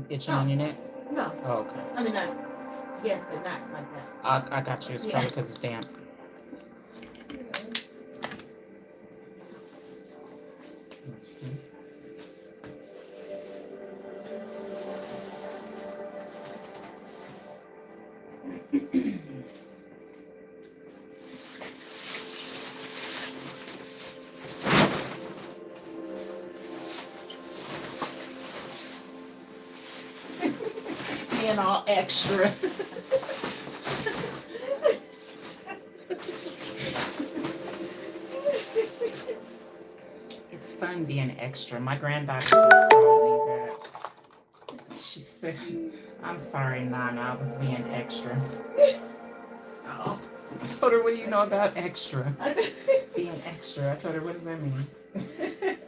Itching on your neck? No. Oh, okay. I mean, not. Yes, but not like that. I got you. It's probably because it's damp. Being all extra. It's fun being extra. My granddaughter just told me that. She said, I'm sorry, Nana, I was being extra. Oh. I told her, what do you know about extra? Being extra. I told her, what does that mean?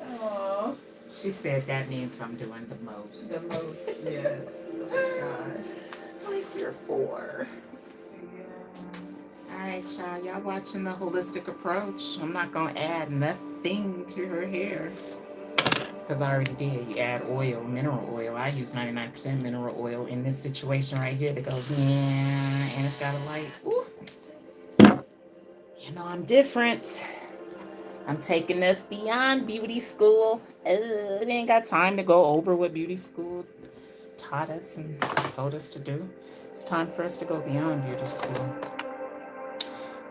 Oh. She said that means I'm doing the most. The most, yes. Oh my gosh. Like you're 4. All right, y'all. Y'all watching the holistic approach. I'm not going to add nothing to her hair. Because I already did. You add oil, mineral oil. I use 99% mineral oil in this situation right here that goes, yeah, and it's got a light. Ooh. You know, I'm different. I'm taking this beyond beauty school. I ain't got time to go over what beauty school taught us and told us to do. It's time for us to go beyond beauty school.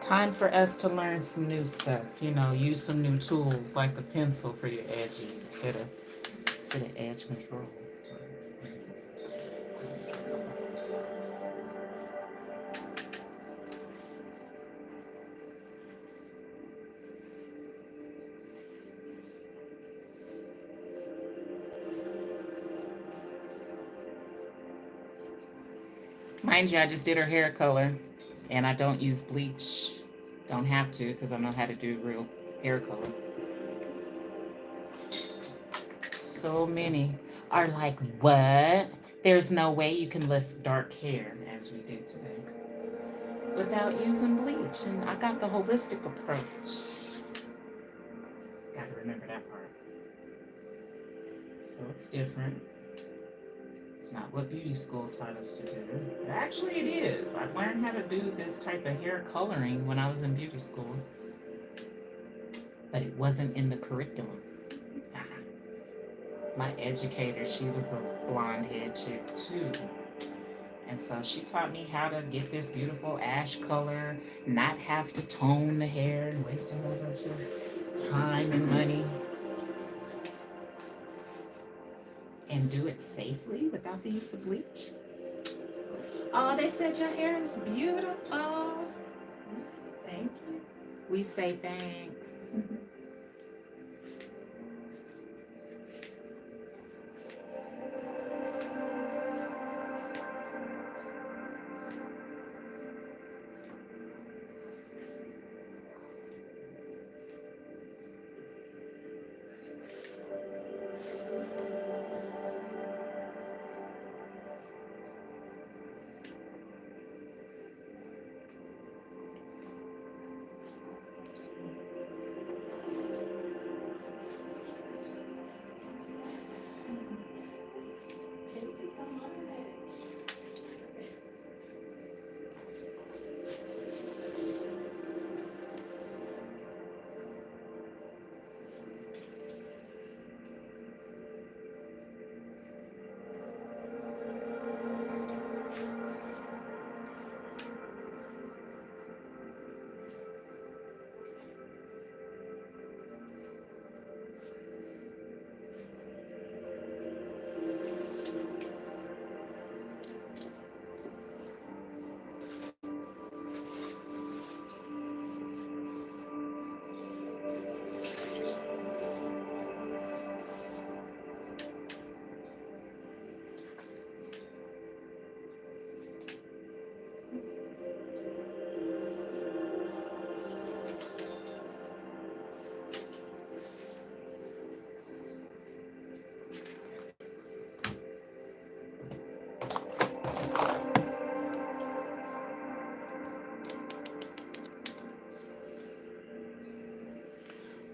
Time for us to learn some new stuff. You know, use some new tools like a pencil for your edges instead of edge control. Mind you, I just did her hair color, and I don't use bleach. Don't have to, because I know how to do real hair color. So many are like, what? There's no way you can lift dark hair, as we did today, without using bleach. And I got the holistic approach. Got to remember that part. So it's different. It's not what beauty school taught us to do. Actually, it is. I learned how to do this type of hair coloring when I was in beauty school, but it wasn't in the curriculum. My educator, she was a blonde head chick too. And so she taught me how to get this beautiful ash color, not have to tone the hair and waste a whole bunch of time and money. And do it safely without the use of bleach. Oh, they said your hair is beautiful. Thank you. We say thanks.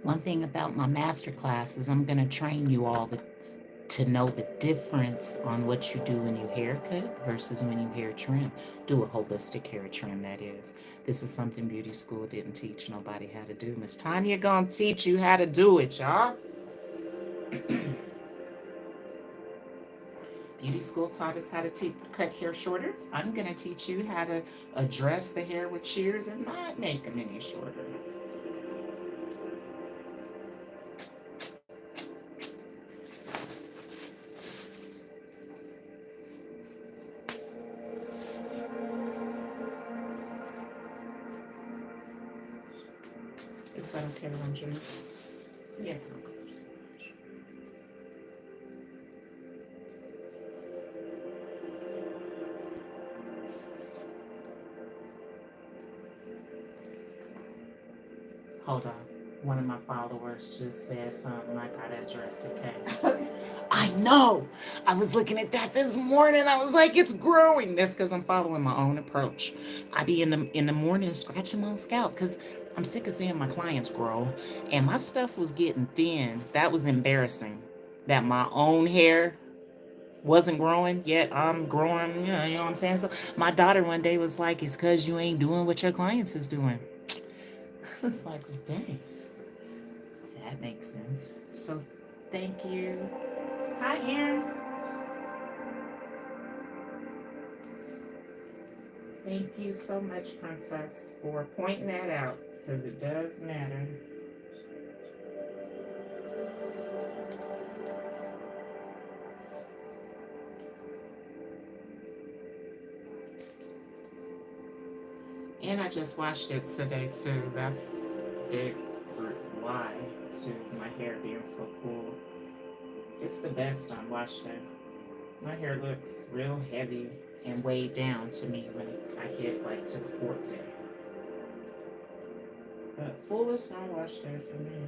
One thing about my master class is I'm going to train you all to To know the difference on what you do when you haircut versus when you hair trim. Do a holistic hair trim, that is. This is something beauty school didn't teach nobody how to do. Miss Tanya gonna teach you how to do it, y'all. Beauty school taught us how to cut hair shorter. I'm gonna teach you how to address the hair with shears and not make them any shorter. Is that okay, Ranjana? Yes. Hold on. One of my followers just said something. I gotta address it, okay? I know. I was looking at that this morning. I was like, it's growing. That's because I'm following my own approach. I be in the morning scratching my own scalp because I'm sick of seeing my clients grow. And my stuff was getting thin. That was embarrassing. That my own hair wasn't growing, yet I'm growing, you know what I'm saying? So my daughter one day was like, it's because you ain't doing what your clients is doing. I was like, dang, that makes sense. So thank you. Hi, Aaron. Thank you so much, Princess, for pointing that out, because it does matter. And I just washed it today, too. That's big why to my hair being so full. It's the best on wash day. My hair looks real heavy and weighed down to me when I get like to the fourth day. But fullest on wash day for me.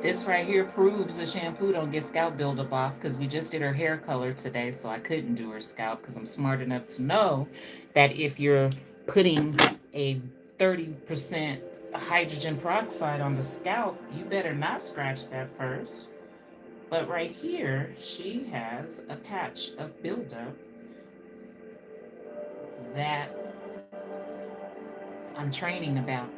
This right here proves the shampoo don't get scalp buildup off because we just did her hair color today, so I couldn't do her scalp because I'm smart enough to know that if you're putting a 30% hydrogen peroxide on the scalp, you better not scratch that first. But right here, she has a patch of buildup that I'm training about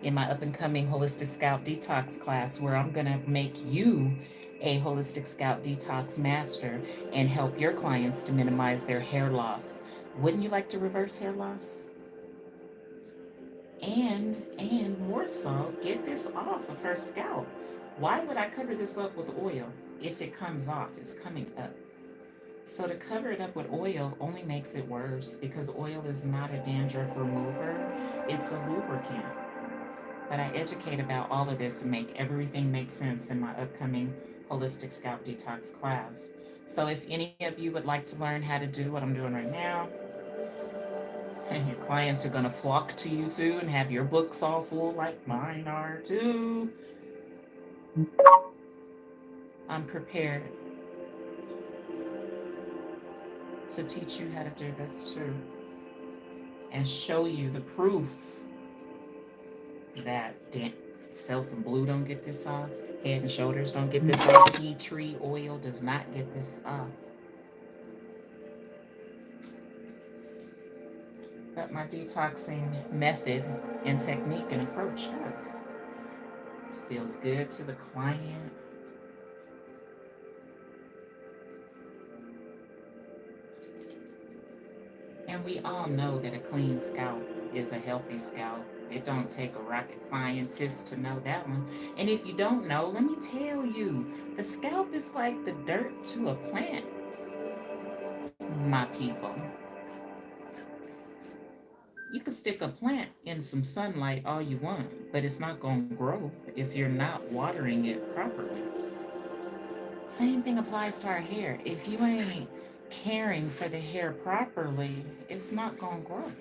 in my up and coming holistic scalp detox class, where I'm going to make you a holistic scalp detox master and help your clients to minimize their hair loss. Wouldn't you like to reverse hair loss? And more so, get this off of her scalp. Why would I cover this up with oil? If it comes off, it's coming up. So to cover it up with oil only makes it worse, because oil is not a dandruff remover, it's a lubricant. But I educate about all of this and make everything make sense in my upcoming holistic scalp detox class. So if any of you would like to learn how to do what I'm doing right now, And your clients are going to flock to you too and have your books all full like mine are too. I'm prepared to teach you how to do this too and show you the proof that Selsun Blue don't get this off, Head and Shoulders don't get this off, tea tree oil does not get this off. But my detoxing method and technique and approach does. Feels good to the client. And we all know that a clean scalp is a healthy scalp. It don't take a rocket scientist to know that one. And if you don't know, let me tell you, the scalp is like the dirt to a plant, my people. You can stick a plant in some sunlight all you want, but it's not going to grow if you're not watering it properly. Same thing applies to our hair. If you ain't caring for the hair properly, it's not going to grow.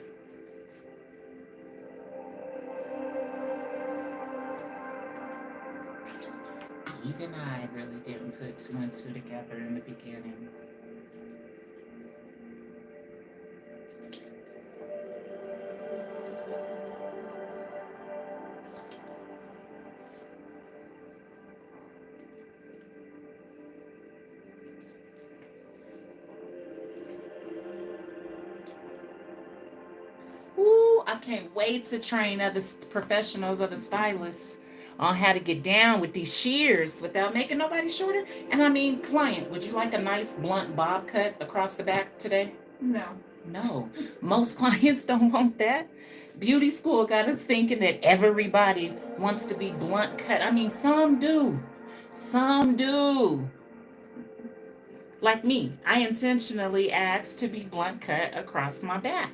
Even I really didn't put two and two together in the beginning. Ooh, I can't wait to train other professionals, other stylists on how to get down with these shears without making nobody shorter. And I mean, client, would you like a nice blunt bob cut across the back today? No. No, most clients don't want that. Beauty school got us thinking that everybody wants to be blunt cut. I mean, some do. Some do. Like me, I intentionally asked to be blunt cut across my back.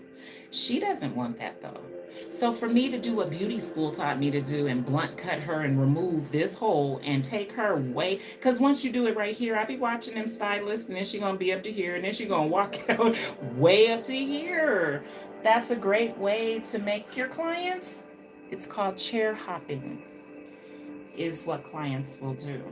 She doesn't want that though. So for me to do what beauty school taught me to do and blunt cut her and remove this hole and take her way, because once you do it right here, I be watching them stylists and then she gonna be up to here and then she gonna walk out way up to here. That's a great way to make your clients. It's called chair hopping, is what clients will do.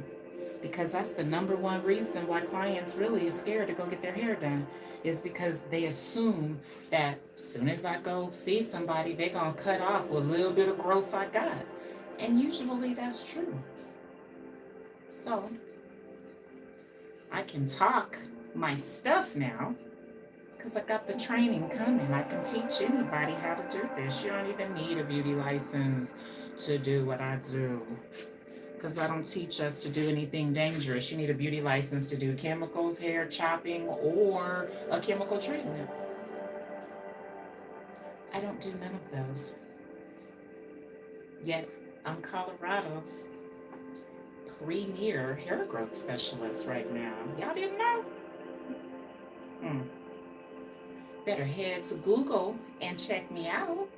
Because that's the number one reason why clients really are scared to go get their hair done, is because they assume that as soon as I go see somebody, they're going to cut off what little bit of growth I got. And usually that's true. So I can talk my stuff now because I got the training coming. I can teach anybody how to do this. You don't even need a beauty license to do what I do, because I don't teach us to do anything dangerous. You need a beauty license to do chemicals, hair chopping, or a chemical treatment. I don't do none of those. Yet I'm Colorado's premier hair growth specialist right now. Y'all didn't know? Better head to Google and check me out.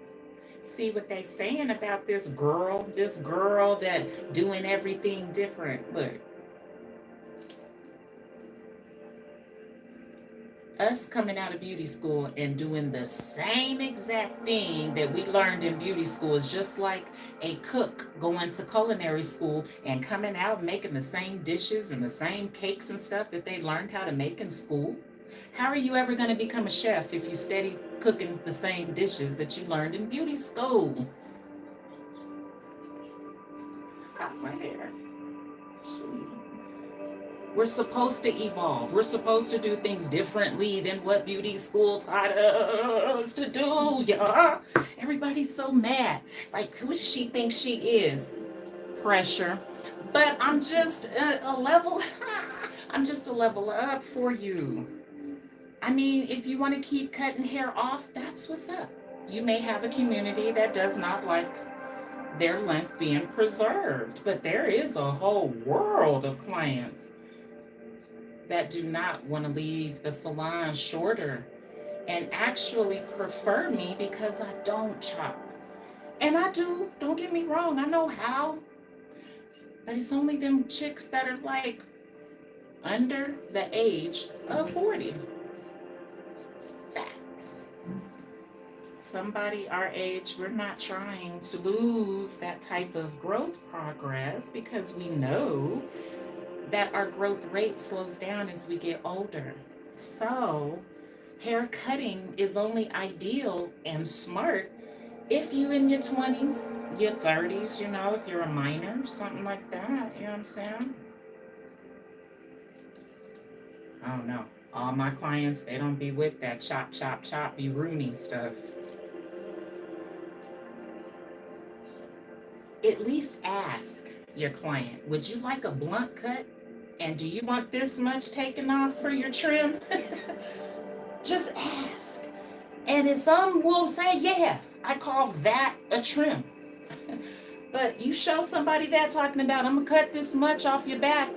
See what they saying about this girl that doing everything different. Look, us coming out of beauty school and doing the same exact thing that we learned in beauty school is just like a cook going to culinary school and coming out making the same dishes and the same cakes and stuff that they learned how to make in school. How are you ever going to become a chef if you steady cooking the same dishes that you learned in beauty school? Got my hair. We're supposed to evolve. We're supposed to do things differently than what beauty school taught us to do, y'all. Everybody's so mad. Like, who does she think she is? Pressure. But I'm just a level, I'm just a level up for you. I mean, if you want to keep cutting hair off, that's what's up. You may have a community that does not like their length being preserved, but there is a whole world of clients that do not want to leave the salon shorter and actually prefer me because I don't chop. And I do, don't get me wrong, I know how. But it's only them chicks that are like under the age of 40. Facts. somebody our age, we're not trying to lose that type of growth progress because we know that our growth rate slows down as we get older. So, hair cutting is only ideal and smart if you in your 20s, your 30s, if you're a minor, something like that, you know what I'm saying? I don't know. All my clients, they don't be with that chop, chop, chop, be Rooney stuff. At least ask your client, would you like a blunt cut? And do you want this much taken off for your trim? Just ask. And some will say, yeah, I call that a trim. But you show somebody that talking about, I'm gonna cut this much off your back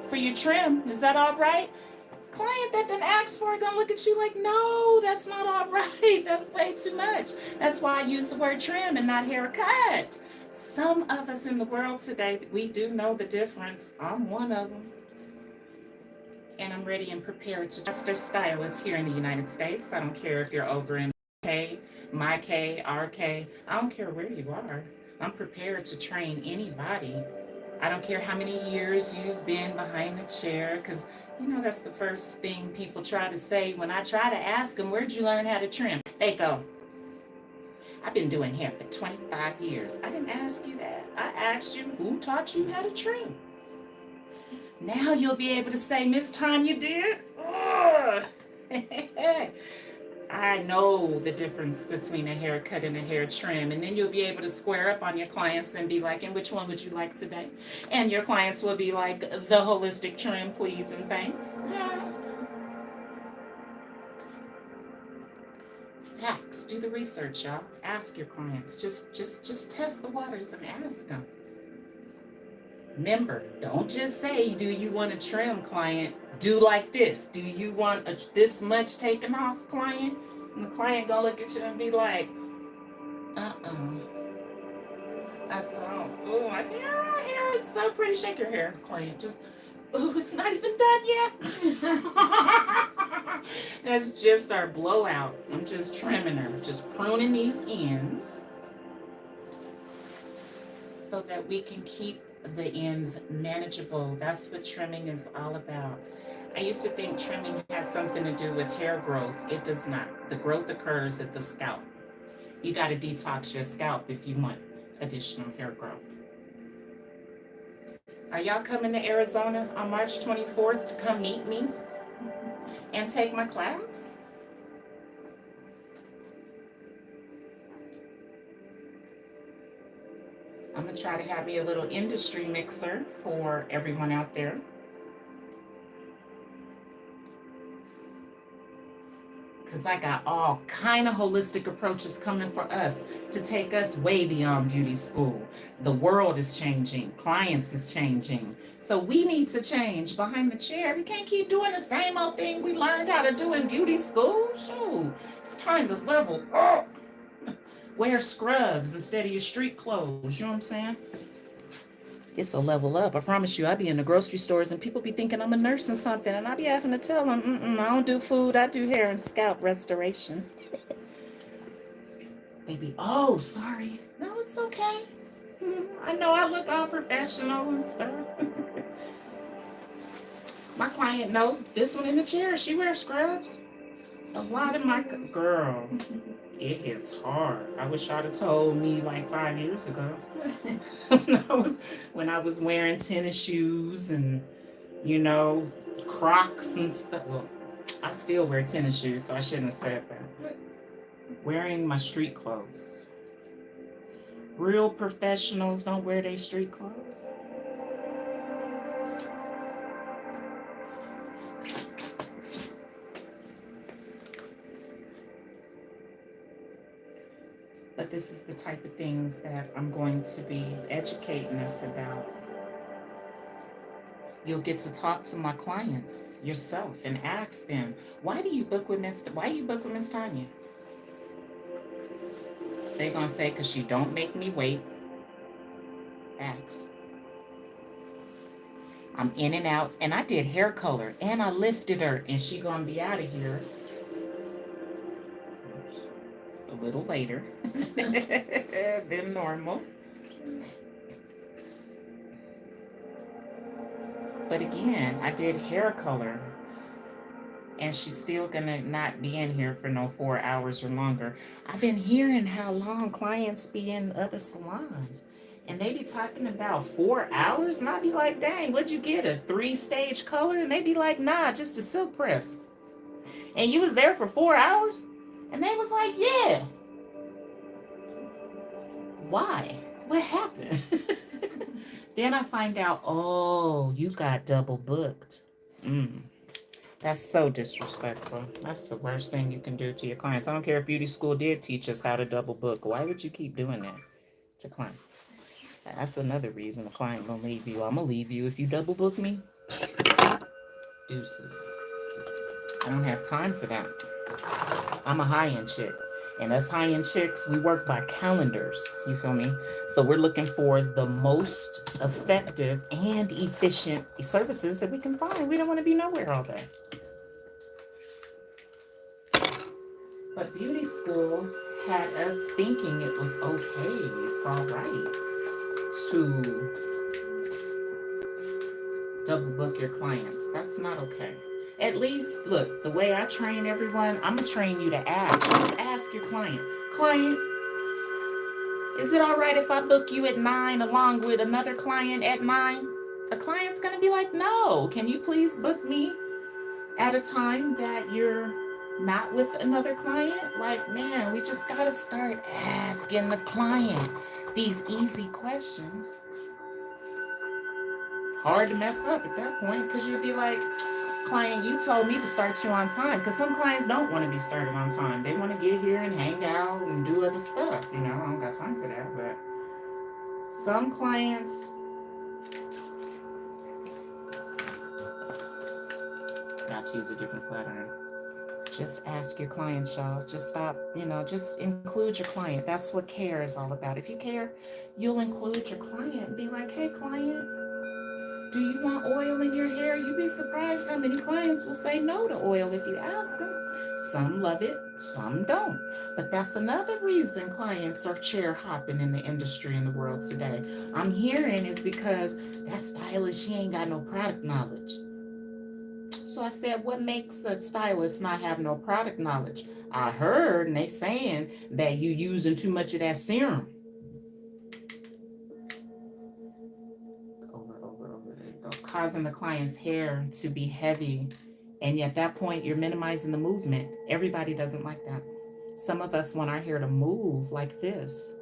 for your trim. Is that all right? Client that didn't ask for it gonna look at you like, no, that's not all right. That's way too much. That's why I use the word trim and not haircut. Some of us in the world today, we do know the difference. I'm one of them. And I'm ready and prepared to just a stylist here in the United States. I don't care if you're over in K, my K, our K. I don't care where you are. I'm prepared to train anybody. I don't care how many years you've been behind the chair, because that's the first thing people try to say when I try to ask them, where'd you learn how to trim? They go, I've been doing hair for 25 years. I didn't ask you that. I asked you, who taught you how to trim? Now you'll be able to say, Miss Tanya did? I know the difference between a haircut and a hair trim. And then you'll be able to square up on your clients and be like, and which one would you like today? And your clients will be like, the holistic trim, please and thanks. Yeah. Facts. Do the research, y'all. Ask your clients. Just test the waters and ask them. Remember, don't just say, do you want a trim, client? Do like this. Do you want this much taken off, client? And the client gonna look at you and be like, that's all. Oh, my hair is so pretty. Shake your hair, client. Just, it's not even done yet. That's just our blowout. I'm just trimming her, just pruning these ends so that we can keep the ends manageable. That's what trimming is all about. I used to think trimming has something to do with hair growth. It does not. The growth occurs at the scalp. You got to detox your scalp if you want additional hair growth. Are y'all coming to Arizona on March 24th to come meet me and take my class? I'm going to try to have me a little industry mixer for everyone out there. Because I got all kind of holistic approaches coming for us to take us way beyond beauty school. The world is changing. Clients is changing. So we need to change behind the chair. We can't keep doing the same old thing we learned how to do in beauty school. Shoot, it's time to level up. Wear scrubs instead of your street clothes. You know what I'm saying? It's a level up. I promise you, I be in the grocery stores and people be thinking I'm a nurse or something. And I be having to tell them, I don't do food. I do hair and scalp restoration. They be, oh, sorry. No, it's okay. I know I look all professional and stuff. My client know this one in the chair. She wears scrubs. A lot of my girl. It hits hard. I wish I'd have told me like 5 years ago. when I was wearing tennis shoes and, Crocs and stuff. Well, I still wear tennis shoes, so I shouldn't have said that. Wearing my street clothes. Real professionals don't wear their street clothes. But this is the type of things that I'm going to be educating us about. You'll get to talk to my clients yourself and ask them, why you book with Miss Tanya? They're gonna say, because she don't make me wait. Ask. I'm in and out, and I did hair color, and I lifted her, and she gonna be out of here. little later than normal. But again, I did hair color, and she's still gonna not be in here for no 4 hours or longer. I've been hearing how long clients be in other salons, and they be talking about 4 hours, and I be like, dang, what'd you get, a 3-stage color? And they be like, nah, just a silk press. And you was there for 4 hours? And they was like, yeah. Why? What happened? Then I find out, oh, you got double booked. That's so disrespectful. That's the worst thing you can do to your clients. I don't care if beauty school did teach us how to double book. Why would you keep doing that to clients? That's another reason a client gonna leave you. I'm gonna leave you if you double book me. Deuces. I don't have time for that. I'm a high-end chick. And us high-end chicks, we work by calendars. You feel me? So we're looking for the most effective and efficient services that we can find. We don't want to be nowhere all day. But beauty school had us thinking it was okay, it's all right to double book your clients. That's not okay. At least, look, the way I train everyone, I'm going to train you to ask. Just ask your client. Client, is it all right if I book you at 9 along with another client at 9? A client's going to be like, no. Can you please book me at a time that you're not with another client? Like, man, we just got to start asking the client these easy questions. Hard to mess up at that point, because you'd be like, client, you told me to start you on time. Because some clients don't want to be started on time. They want to get here and hang out and do other stuff. You know, I don't got time for that. But some clients, got to use a different flat iron. Just ask your clients, y'all. Just stop, just include your client. That's what care is all about. If you care, you'll include your client and be like, hey, client, do you want oil in your hair? You'd be surprised how many clients will say no to oil if you ask them. Some love it, some don't. But that's another reason clients are chair hopping in the industry in the world today. I'm hearing is because that stylist, she ain't got no product knowledge. So I said, what makes a stylist not have no product knowledge? I heard, and they saying that you using too much of that serum. Causing the client's hair to be heavy, and at that point you're minimizing the movement. Everybody doesn't like that. Some of us want our hair to move like this.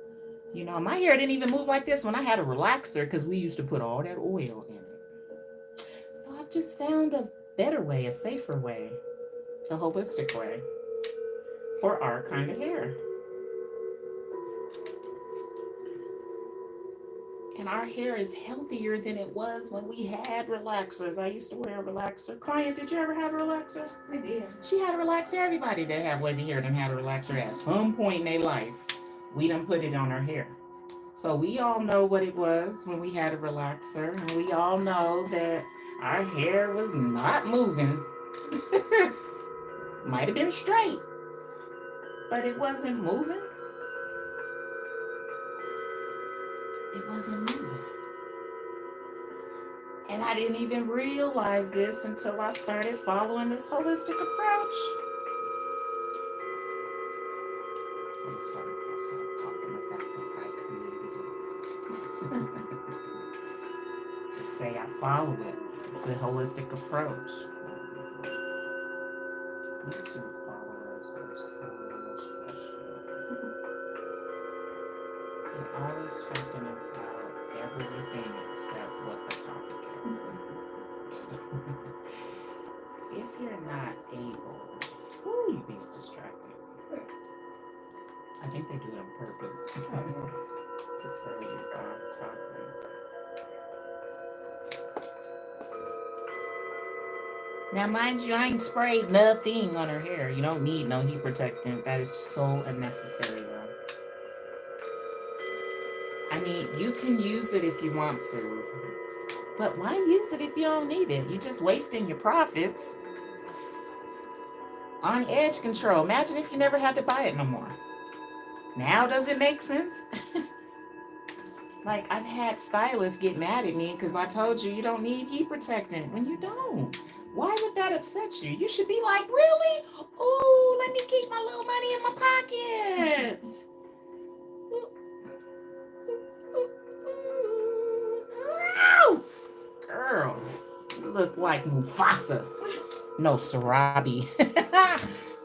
My hair didn't even move like this when I had a relaxer, because we used to put all that oil in it. So I've just found a better way, a safer way, the holistic way for our kind of hair. And our hair is healthier than it was when we had relaxers. I used to wear a relaxer. Client, did you ever have a relaxer? I did. She had a relaxer. Everybody that have wavy hair done had a relaxer at some point in their life. We done put it on our hair. So we all know what it was when we had a relaxer. And we all know that our hair was not moving. Might have been straight, but it wasn't moving. It wasn't moving. And I didn't even realize this until I started following this holistic approach. I'm sorry, I'll stop talking the fact that I created it. Just say I follow it. It's a holistic approach. YouTube followers are so special. You're always talking about everything except what the topic is. So, if you're not able, you be distracted. I think they do it on purpose to throw you off topic. Now, mind you, I ain't sprayed nothing on her hair. You don't need no heat protectant. That is so unnecessary, though. I mean, you can use it if you want to, but why use it if you don't need it? You're just wasting your profits on edge control. Imagine if you never had to buy it no more. Now does it make sense? Like, I've had stylists get mad at me because I told you don't need heat protectant when you don't. Why would that upset you? You should be like, really? Ooh, let me keep my little money in my pocket. Ooh. Girl, you look like Mufasa. No, Sarabi.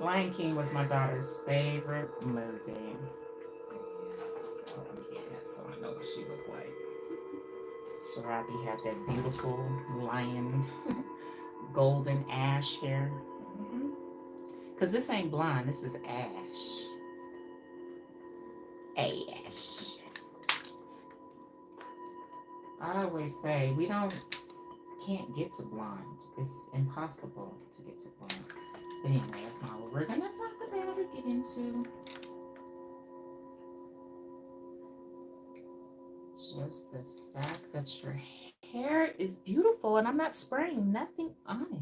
Lion King was my daughter's favorite movie. Oh, yeah, so I know what she looked like. Sarabi had that beautiful lion golden ash hair. Because this ain't blonde, this is ash. Ash. I always say can't get to blonde. It's impossible to get to blonde. But anyway, that's not what we're gonna talk about or get into. Just the fact that your hair is beautiful and I'm not spraying nothing on it.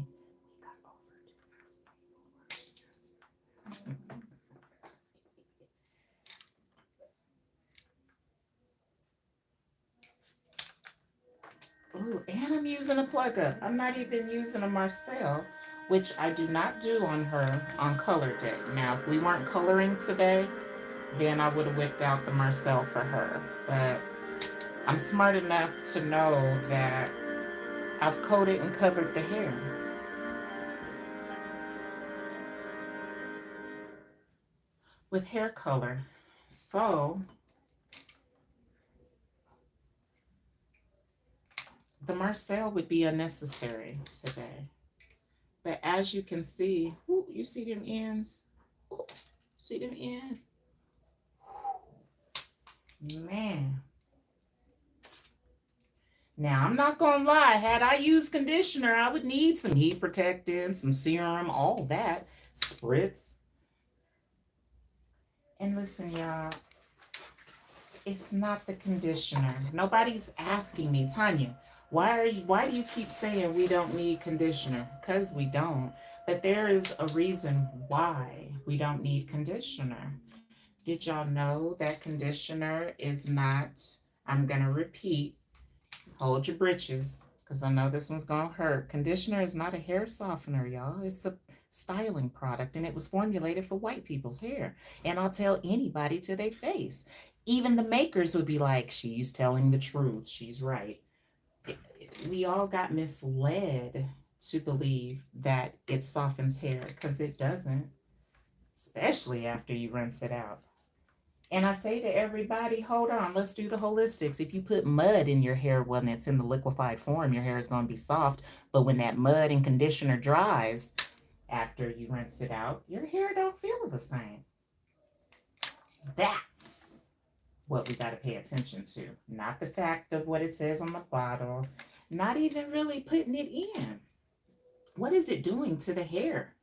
Ooh, and I'm using a plug up. I'm not even using a Marcel, which I do not do on her on color day. Now, if we weren't coloring today, then I would have whipped out the Marcel for her. But I'm smart enough to know that I've coated and covered the hair. With hair color. So the Marcel would be unnecessary today. But as you can see, ooh, you see them ends? Ooh, see them ends? Man. Now, I'm not going to lie. Had I used conditioner, I would need some heat protectant, some serum, all that. Spritz. And listen, y'all. It's not the conditioner. Nobody's asking me, Tanya, why do you keep saying we don't need conditioner? Because we don't. But there is a reason why we don't need conditioner. Did y'all know that conditioner is not, I'm going to repeat, hold your britches, because I know this one's going to hurt. Conditioner is not a hair softener, y'all. It's a styling product, and it was formulated for white people's hair. And I'll tell anybody to their face. Even the makers would be like, she's telling the truth. She's right. We all got misled to believe that it softens hair, because it doesn't, especially after you rinse it out. And I say to everybody, hold on, let's do the holistics. If you put mud in your hair when it's in the liquefied form, your hair is going to be soft. But when that mud and conditioner dries, after you rinse it out, your hair don't feel the same. That's what we got to pay attention to. Not the fact of what it says on the bottle, not even really putting it in. What is it doing to the hair?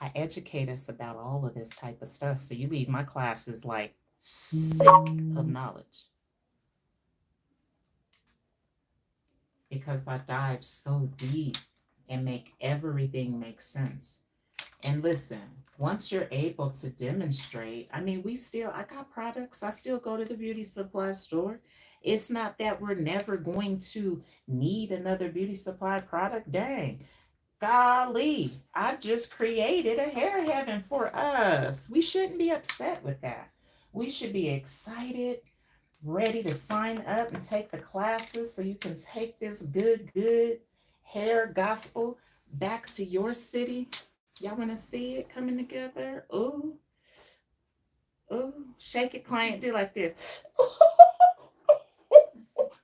I educate us about all of this type of stuff. So you leave my classes like sick of knowledge. Because I dive so deep and make everything make sense. And listen, once you're able to demonstrate, I mean, I got products. I still go to the beauty supply store. It's not that we're never going to need another beauty supply product. Dang. Golly, I've just created a hair heaven for us. We shouldn't be upset with that. We should be excited, ready to sign up and take the classes so you can take this good hair gospel back to your city. Y'all want to see it coming together? Ooh, ooh, shake it, client. Do like this.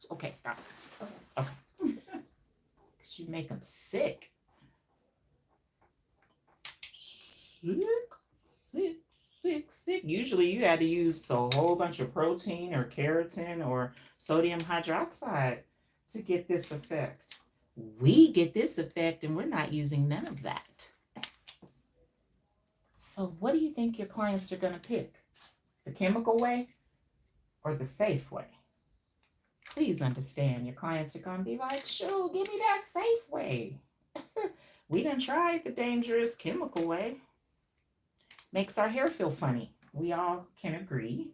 Okay, stop. Okay. Because you make them sick. Sick. Usually you had to use a whole bunch of protein or keratin or sodium hydroxide to get this effect. We get this effect and we're not using none of that. So what do you think your clients are going to pick? The chemical way or the safe way? Please understand, your clients are going to be like, sure, give me that safe way. We done tried the dangerous chemical way. Makes our hair feel funny. We all can agree.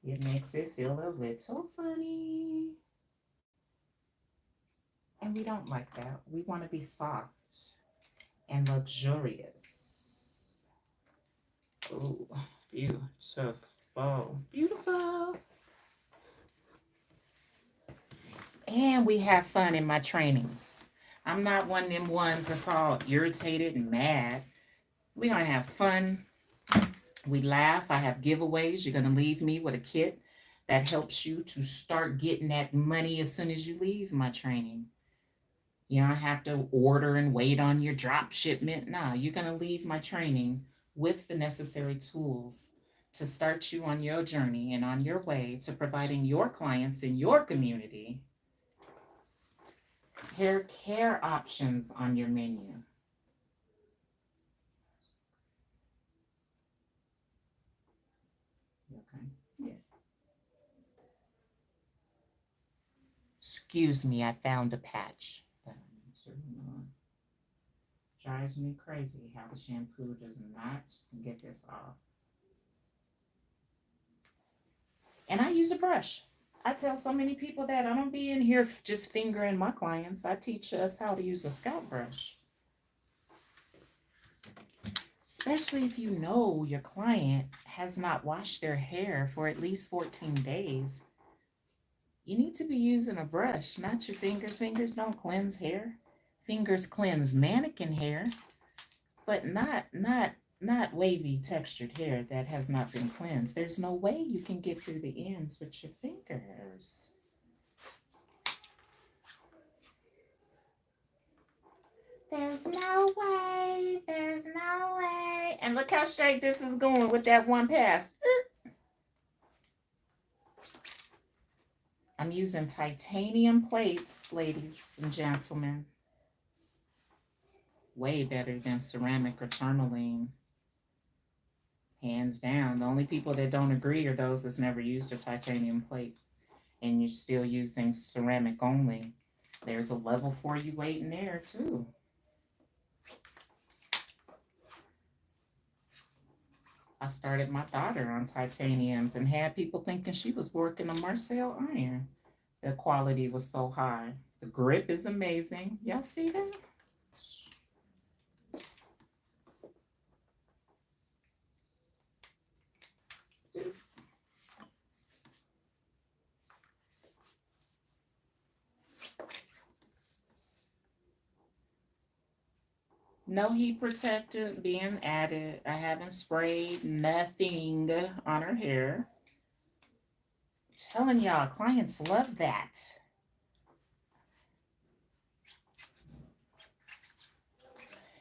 It makes it feel a little funny. And we don't like that. We want to be soft and luxurious. Oh, beautiful. Beautiful. And we have fun in my trainings. I'm not one of them ones that's all irritated and mad. We're going to have fun. We laugh. I have giveaways. You're going to leave me with a kit that helps you to start getting that money as soon as you leave my training. You don't have to order and wait on your drop shipment. No, you're going to leave my training with the necessary tools to start you on your journey and on your way to providing your clients in your community hair care options on your menu. Okay. Yes. Excuse me, I found a patch that I need to remove. Drives me crazy how the shampoo does not get this off. And I use a brush. I tell so many people that I don't be in here just fingering my clients. I teach us how to use a scalp brush. Especially if you know your client has not washed their hair for at least 14 days. You need to be using a brush, not your fingers. Fingers don't cleanse hair. Fingers cleanse mannequin hair, but not wavy textured hair that has not been cleansed. There's no way you can get through the ends with your fingers. There's no way. There's no way. And look how straight this is going with that one pass. I'm using titanium plates, ladies and gentlemen. Way better than ceramic or tourmaline. Hands down. The only people that don't agree are those that's never used a titanium plate and you're still using ceramic only. There's a level for you waiting there too. I started my daughter on titaniums and had people thinking she was working a Marcel iron. The quality was so high. The grip is amazing. Y'all see that? No heat protectant being added. I haven't sprayed nothing on her hair. I'm telling y'all, clients love that.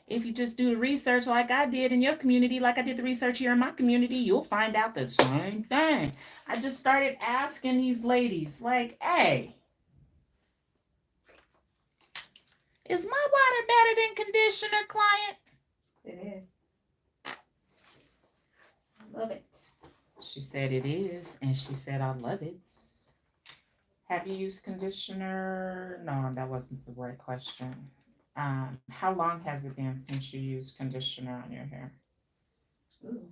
If you just do the research like I did in your community, like I did the research here in my community, you'll find out the same thing. I just started asking these ladies, like, hey, is my water better than conditioner, client? It is. I love it. She said it is, and she said I love it. Have you used conditioner? No, that wasn't the right question. How long has it been since you used conditioner on your hair? Ooh.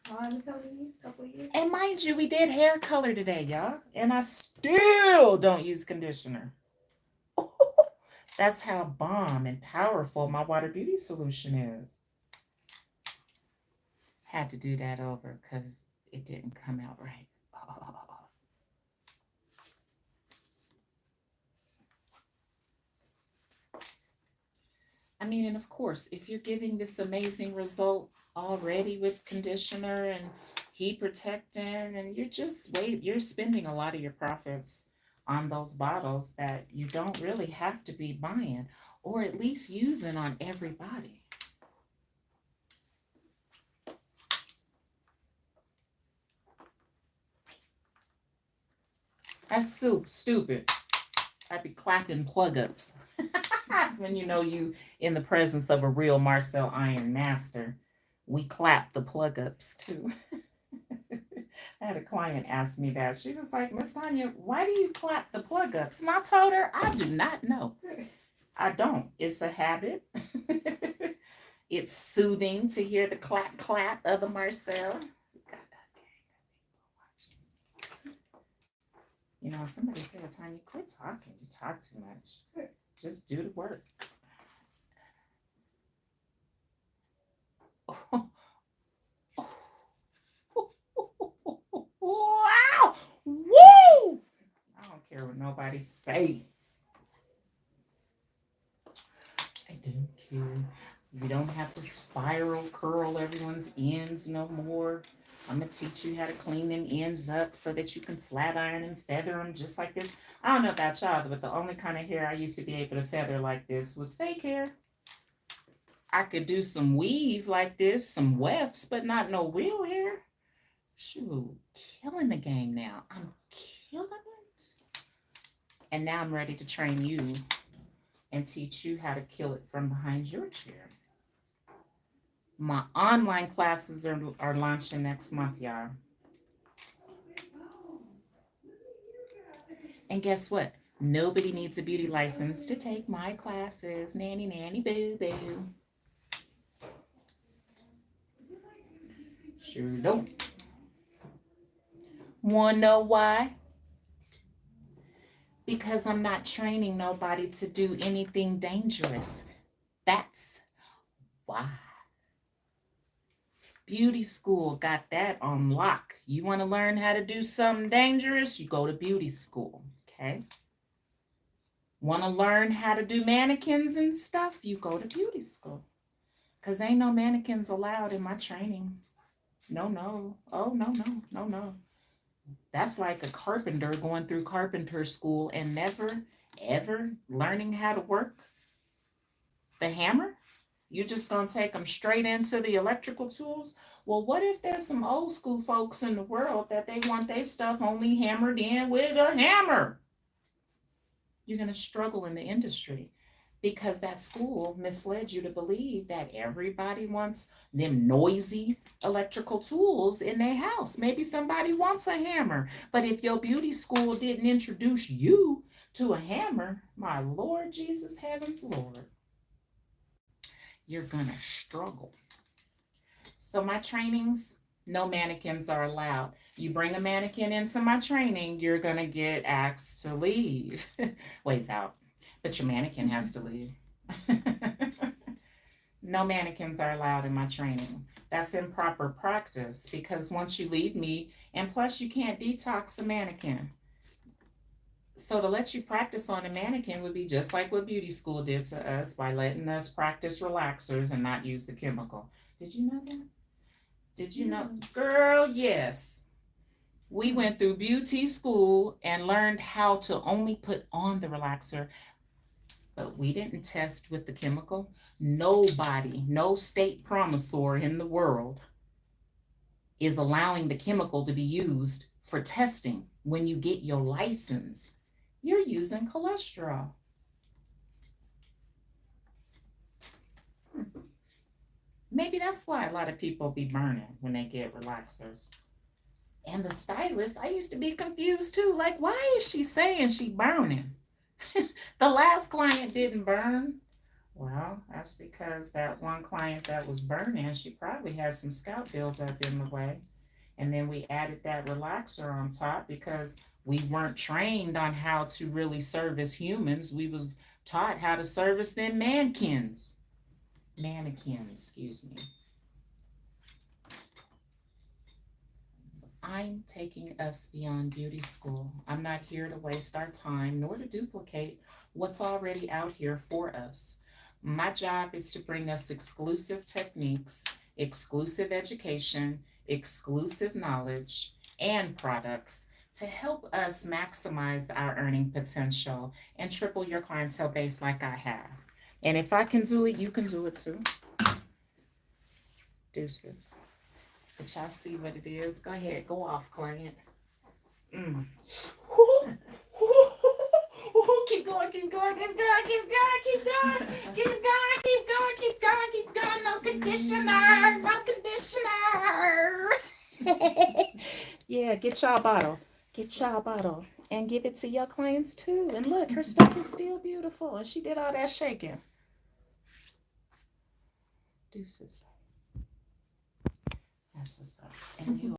How long ago you used? A couple of years? And mind you, we did hair color today, y'all, and I still don't use conditioner. That's how bomb and powerful my water beauty solution is. Had to do that over because it didn't come out right. Oh. I mean, and of course, if you're giving this amazing result already with conditioner and heat protectant, and you're spending a lot of your profits on those bottles that you don't really have to be buying or at least using on everybody. That's so stupid. I'd be clapping plug ups. That's when you know you in the presence of a real Marcel Iron master. We clap the plug ups too. I had a client ask me that. She was like, Miss Tanya, why do you clap the plug ups? And I told her, I do not know. I don't. It's a habit. It's soothing to hear the clap clap of the Marcel. You know, somebody said, Tanya, quit talking. You talk too much. Just do the work. Wow! Woo! I don't care what nobody say. I don't care. You don't have to spiral curl everyone's ends no more. I'm going to teach you how to clean them ends up so that you can flat iron and feather them just like this. I don't know about y'all, but the only kind of hair I used to be able to feather like this was fake hair. I could do some weave like this, some wefts, but not no real hair. Shoot, killing the game now. I'm killing it. And now I'm ready to train you and teach you how to kill it from behind your chair. My online classes are launching next month, y'all. And guess what? Nobody needs a beauty license to take my classes. Nanny, nanny, boo, boo. Sure don't. Wanna know why? Because I'm not training nobody to do anything dangerous. That's why. Beauty school got that on lock. You want to learn how to do something dangerous? You go to beauty school, okay? Want to learn how to do mannequins and stuff? You go to beauty school. Because ain't no mannequins allowed in my training. No. Oh, no. That's like a carpenter going through carpenter school and never, ever learning how to work the hammer. You just gonna take them straight into the electrical tools? Well, what if there's some old school folks in the world that they want their stuff only hammered in with a hammer? You're gonna struggle in the industry because that school misled you to believe that everybody wants them noisy electrical tools in their house. Maybe somebody wants a hammer, but if your beauty school didn't introduce you to a hammer, my Lord Jesus, heavens Lord, you're gonna struggle. So my trainings, no mannequins are allowed. You bring a mannequin into my training, you're gonna get asked to leave. Ways out, but your mannequin has to leave. No mannequins are allowed in my training. That's improper practice because once you leave me, and plus you can't detox a mannequin. So to let you practice on a mannequin would be just like what beauty school did to us by letting us practice relaxers and not use the chemical. Did you know that? Did you know? Girl, yes. We went through beauty school and learned how to only put on the relaxer, but we didn't test with the chemical. Nobody, no state promisor in the world is allowing the chemical to be used for testing. When you get your license, you're using cholesterol. Maybe that's why a lot of people be burning when they get relaxers. And the stylist, I used to be confused too. Like, why is she saying she burning? The last client didn't burn. Well, that's because that one client that was burning, she probably had some scalp buildup in the way. And then we added that relaxer on top because we weren't trained on how to really service humans. We was taught how to service them mannequins. Excuse me. So I'm taking us beyond beauty school. I'm not here to waste our time nor to duplicate what's already out here for us. My job is to bring us exclusive techniques, exclusive education, exclusive knowledge, and products to help us maximize our earning potential and triple your clientele base like I have. And if I can do it, you can do it too. Deuces. But y'all see what it is. Go ahead, go off, client. Keep going. No conditioner. Yeah, get y'all bottle. And give it to your clients too. And look, her stuff is still beautiful. And she did all that shaking. Deuces. That's what's up. And you